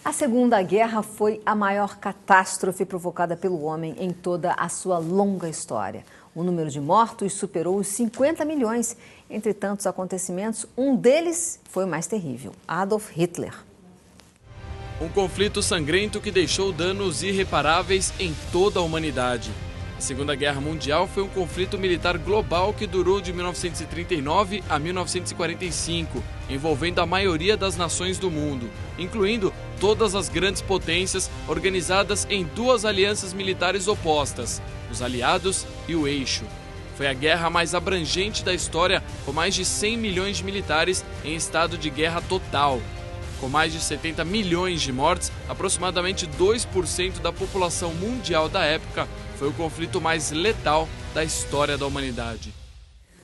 A Segunda Guerra foi a maior catástrofe provocada pelo homem em toda a sua longa história. O número de mortos superou os 50 milhões. Entre tantos acontecimentos, um deles foi o mais terrível: Adolf Hitler. Um conflito sangrento que deixou danos irreparáveis em toda a humanidade. A Segunda Guerra Mundial foi um conflito militar global que durou de 1939 a 1945, envolvendo a maioria das nações do mundo, incluindo todas as grandes potências organizadas em duas alianças militares opostas, os Aliados e o Eixo. Foi a guerra mais abrangente da história, com mais de 100 milhões de militares em estado de guerra total. Com mais de 70 milhões de mortes, aproximadamente 2% da população mundial da época, foi o conflito mais letal da história da humanidade.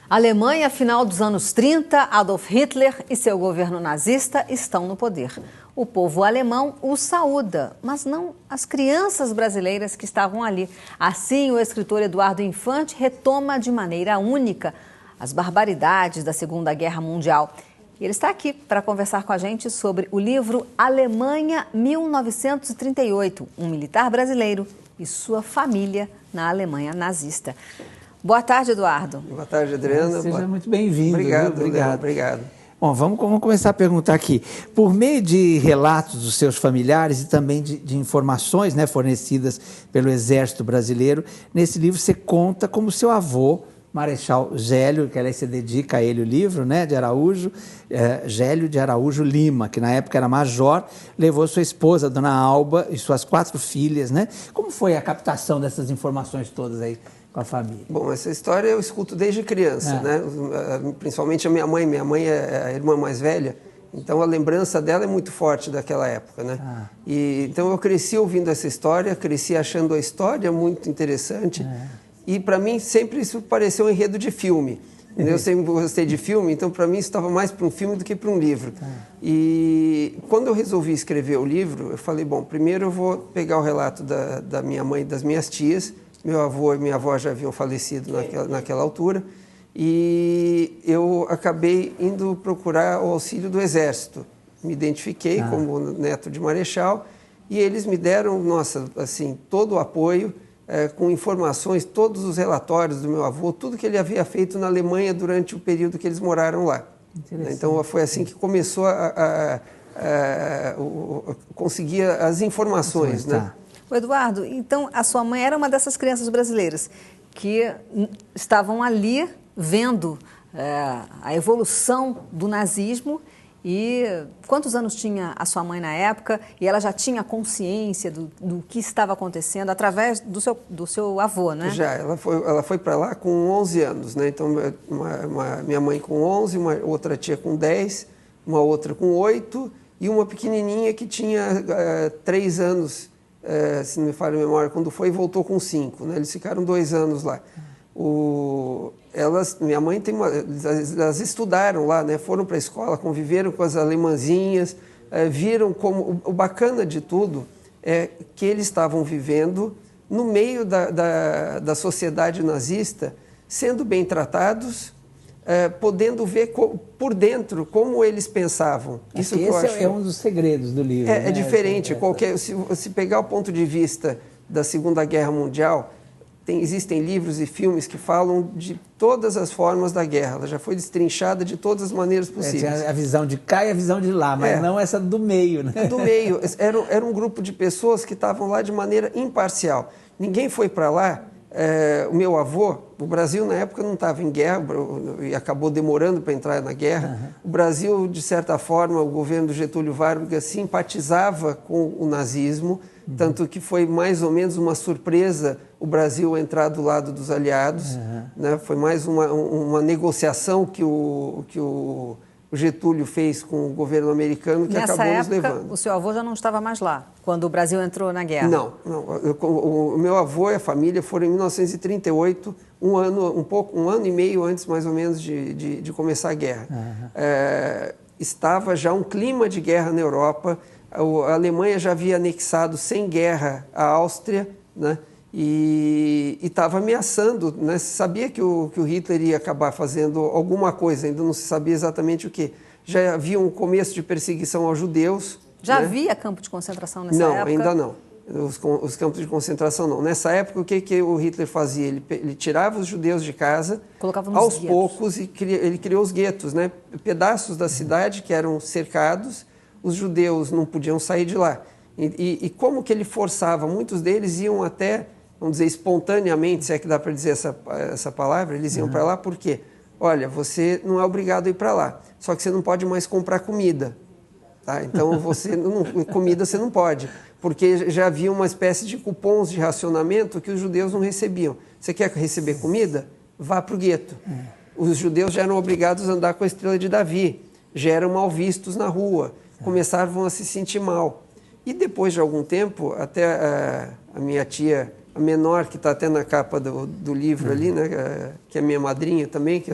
Alemanha, final dos anos 30, Adolf Hitler e seu governo nazista estão no poder. O povo alemão o saúda, mas não as crianças brasileiras que estavam ali. Assim, o escritor Eduardo Infante retoma de maneira única as barbaridades da Segunda Guerra Mundial. Ele está aqui para conversar com a gente sobre o livro Alemanha 1938, um militar brasileiro e sua família na Alemanha nazista. Boa tarde, Eduardo. Boa tarde, Adriana. Seja muito bem-vindo. Obrigado. Bom, vamos começar a perguntar aqui. Por meio de relatos dos seus familiares e também de informações, né, fornecidas pelo Exército Brasileiro, nesse livro você conta como seu avô, Marechal Gélio, que aliás você dedica a ele o livro, né, de Araújo, Gélio de Araújo Lima, que na época era major, levou sua esposa, Dona Alba, e suas 4 filhas, né? Como foi a captação dessas informações todas aí com a família? Bom, essa história eu escuto desde criança, né? Principalmente a minha mãe. Minha mãe é a irmã mais velha, então a lembrança dela é muito forte daquela época, né? E então eu cresci ouvindo essa história, cresci achando a história muito interessante. E para mim sempre isso pareceu um enredo de filme. Eu sempre gostei de filme, então para mim isso estava mais para um filme do que para um livro. E quando eu resolvi escrever o livro, eu falei, bom, primeiro eu vou pegar o relato da minha mãe e das minhas tias. Meu avô e minha avó já haviam falecido naquela altura. E eu acabei indo procurar o auxílio do Exército. Me identifiquei como neto de marechal e eles me deram, nossa, assim, todo o apoio, com informações, todos os relatórios do meu avô, tudo que ele havia feito na Alemanha durante o período que eles moraram lá. Então foi assim que começou a conseguir as informações, né? O Eduardo, então a sua mãe era uma dessas crianças brasileiras que estavam ali vendo a evolução do nazismo. E quantos anos tinha a sua mãe na época? E ela já tinha consciência do que estava acontecendo através do seu avô, né? Já, ela foi para lá com 11 anos, né? Então, minha mãe com 11, uma outra tia com 10, uma outra com 8 e uma pequenininha que tinha 3 anos, se não me falha a memória, quando foi, voltou com 5, né? Eles ficaram 2 anos lá. Minha mãe elas estudaram lá, né? Foram para a escola, conviveram com as alemãzinhas, viram como o bacana de tudo é que eles estavam vivendo no meio da sociedade nazista, sendo bem tratados, podendo ver por dentro como eles pensavam. Isso é um dos segredos do livro. É diferente. Se pegar o ponto de vista da Segunda Guerra Mundial, existem livros e filmes que falam de todas as formas da guerra. Ela já foi destrinchada de todas as maneiras possíveis. Tinha a visão de cá e a visão de lá, mas não essa do meio, né? Do meio. Era um grupo de pessoas que estavam lá de maneira imparcial. Ninguém foi para lá. O meu avô, o Brasil na época não estava em guerra e acabou demorando para entrar na guerra. O Brasil, de certa forma, o governo do Getúlio Vargas simpatizava com o nazismo, tanto que foi mais ou menos uma surpresa o Brasil entrar do lado dos aliados, né? Foi mais uma negociação que o Getúlio fez com o governo americano que acabou nos levando. Nessa época, o seu avô já não estava mais lá, quando o Brasil entrou na guerra? Não. O meu avô e a família foram em 1938, um ano e meio antes, mais ou menos, de começar a guerra. Estava já um clima de guerra na Europa. A Alemanha já havia anexado sem guerra a Áustria, né? E estava ameaçando, né? Se sabia que o Hitler ia acabar fazendo alguma coisa, ainda não se sabia exatamente o que. Já havia um começo de perseguição aos judeus, Já né? havia campo de concentração nessa época? Não, ainda não. Os campos de concentração não. Nessa época, o que o Hitler fazia? Ele tirava os judeus de casa, aos poucos, e ele criou os guetos, né? Pedaços da cidade que eram cercados, os judeus não podiam sair de lá. E como que ele forçava? Muitos deles iam até, vamos dizer, espontaneamente, se é que dá para dizer essa palavra, eles iam para lá por quê? Olha, você não é obrigado a ir para lá, só que você não pode mais comprar comida. Tá? Então, comida você não pode, porque já havia uma espécie de cupons de racionamento que os judeus não recebiam. Você quer receber comida? Vá para o gueto. Os judeus já eram obrigados a andar com a estrela de Davi, já eram mal vistos na rua, começavam a se sentir mal. E depois de algum tempo, até a minha tia, a menor, que está até na capa do livro ali, né, que é minha madrinha também, que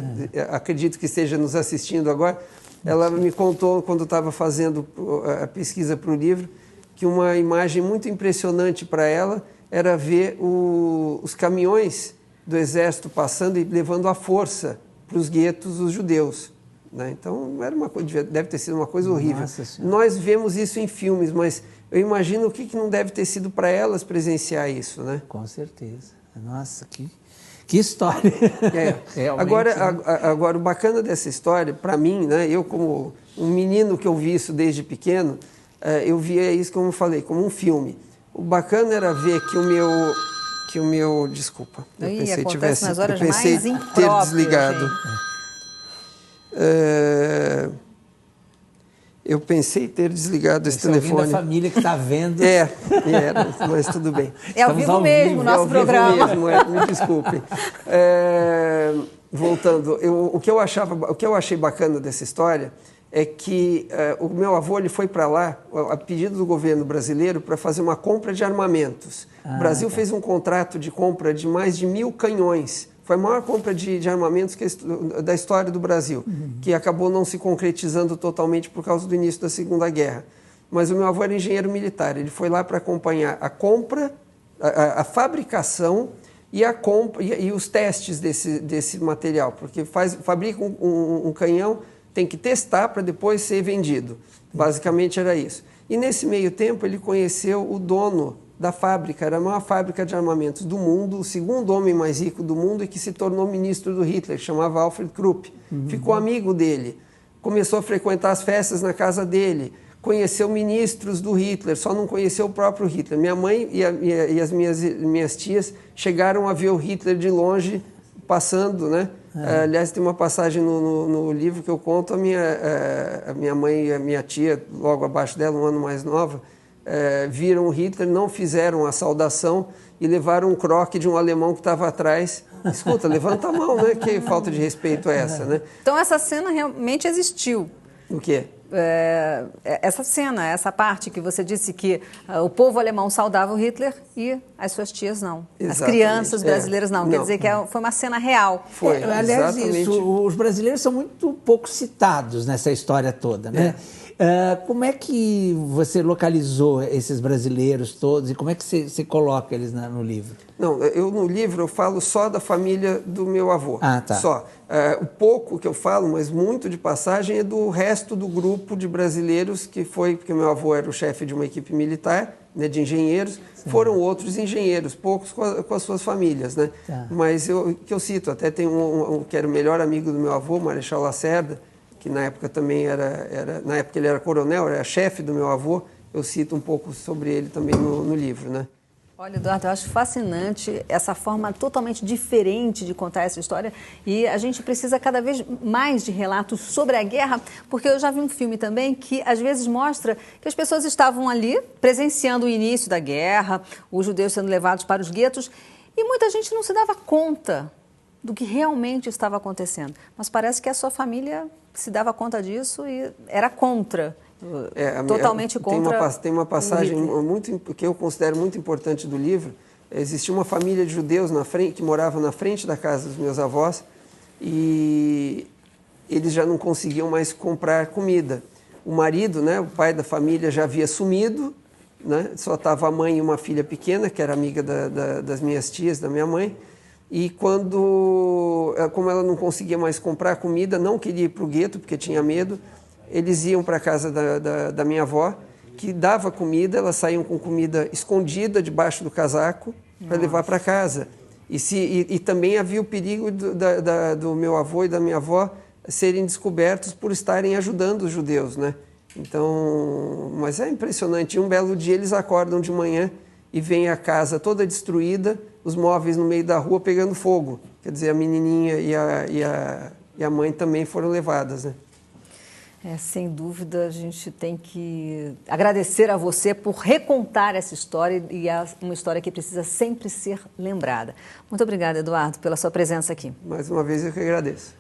acredito que esteja nos assistindo agora, ela me contou, quando estava fazendo a pesquisa para o livro, que uma imagem muito impressionante para ela era ver os caminhões do exército passando e levando à força para os guetos os judeus. Né? Então, deve ter sido uma coisa horrível. Nós vemos isso em filmes, mas eu imagino o que não deve ter sido para elas presenciar isso. Né? Com certeza. Nossa, que história! Agora, o bacana dessa história, para mim, né, eu como um menino que eu vi isso desde pequeno, eu via isso, como eu falei, como um filme. O bacana era ver que o meu desculpa, eu pensei ter desligado. Eu pensei ter desligado esse telefone. Da família que está vendo. Mas tudo bem. É ao vivo mesmo, nosso programa. Me desculpe. Voltando, o que eu achei bacana dessa história é que o meu avô ele foi para lá, a pedido do governo brasileiro, para fazer uma compra de armamentos. O Brasil fez um contrato de compra de mais de 1.000 canhões. Foi a maior compra de armamentos da história do Brasil, que acabou não se concretizando totalmente por causa do início da Segunda Guerra. Mas o meu avô era engenheiro militar, ele foi lá para acompanhar a compra, a fabricação e os testes desse material, porque fabrica um canhão, tem que testar para depois ser vendido. Basicamente era isso. E nesse meio tempo ele conheceu o dono da fábrica, era a maior fábrica de armamentos do mundo, o segundo homem mais rico do mundo e que se tornou ministro do Hitler, chamava Alfred Krupp. Ficou amigo dele, começou a frequentar as festas na casa dele, conheceu ministros do Hitler, só não conheceu o próprio Hitler. Minha mãe e as minhas tias chegaram a ver o Hitler de longe, passando, né? Aliás, tem uma passagem no livro que eu conto, a minha mãe e a minha tia, logo abaixo dela, um ano mais nova, viram o Hitler, não fizeram a saudação e levaram um croque de um alemão que estava atrás. Escuta, levanta a mão, né? Que falta de respeito é essa, né? Então essa cena realmente existiu. O quê? Essa cena, essa parte que você disse que o povo alemão saudava o Hitler e as suas tias não. Exatamente. As crianças brasileiras não. Quer dizer que foi uma cena real. Foi, aliás, exatamente. Os brasileiros são muito pouco citados nessa história toda, né? Como é que você localizou esses brasileiros todos e como é que você coloca eles no livro? Não, no livro eu falo só da família do meu avô. Tá. Só. O pouco que eu falo, mas muito de passagem, é do resto do grupo de brasileiros que foi, porque meu avô era o chefe de uma equipe militar, né, de engenheiros, foram outros engenheiros, poucos com as suas famílias, né? Tá. Mas que eu cito, até tem um que era o melhor amigo do meu avô, Marechal Lacerda, que na época também na época ele era coronel, era chefe do meu avô, eu cito um pouco sobre ele também no livro, né? Olha, Eduardo, eu acho fascinante essa forma totalmente diferente de contar essa história e a gente precisa cada vez mais de relatos sobre a guerra, porque eu já vi um filme também que às vezes mostra que as pessoas estavam ali presenciando o início da guerra, os judeus sendo levados para os guetos e muita gente não se dava conta do que realmente estava acontecendo. Mas parece que a sua família se dava conta disso e era contra. Totalmente contra. Tem uma passagem que eu considero muito importante do livro. Existia uma família de judeus que morava na frente da casa dos meus avós e eles já não conseguiam mais comprar comida. O marido, né, o pai da família, já havia sumido, né, só estava a mãe e uma filha pequena, que era amiga das minhas tias, da minha mãe. E como ela não conseguia mais comprar comida, não queria ir para o gueto, porque tinha medo, eles iam para a casa da minha avó, que dava comida, elas saíam com comida escondida debaixo do casaco para levar para casa. E também havia o perigo do meu avô e da minha avó serem descobertos por estarem ajudando os judeus, né? Então, mas é impressionante. Um belo dia eles acordam de manhã e veem a casa toda destruída, os móveis no meio da rua pegando fogo. Quer dizer, a menininha e a mãe também foram levadas, né? Sem dúvida, a gente tem que agradecer a você por recontar essa história e uma história que precisa sempre ser lembrada. Muito obrigada, Eduardo, pela sua presença aqui. Mais uma vez eu que agradeço.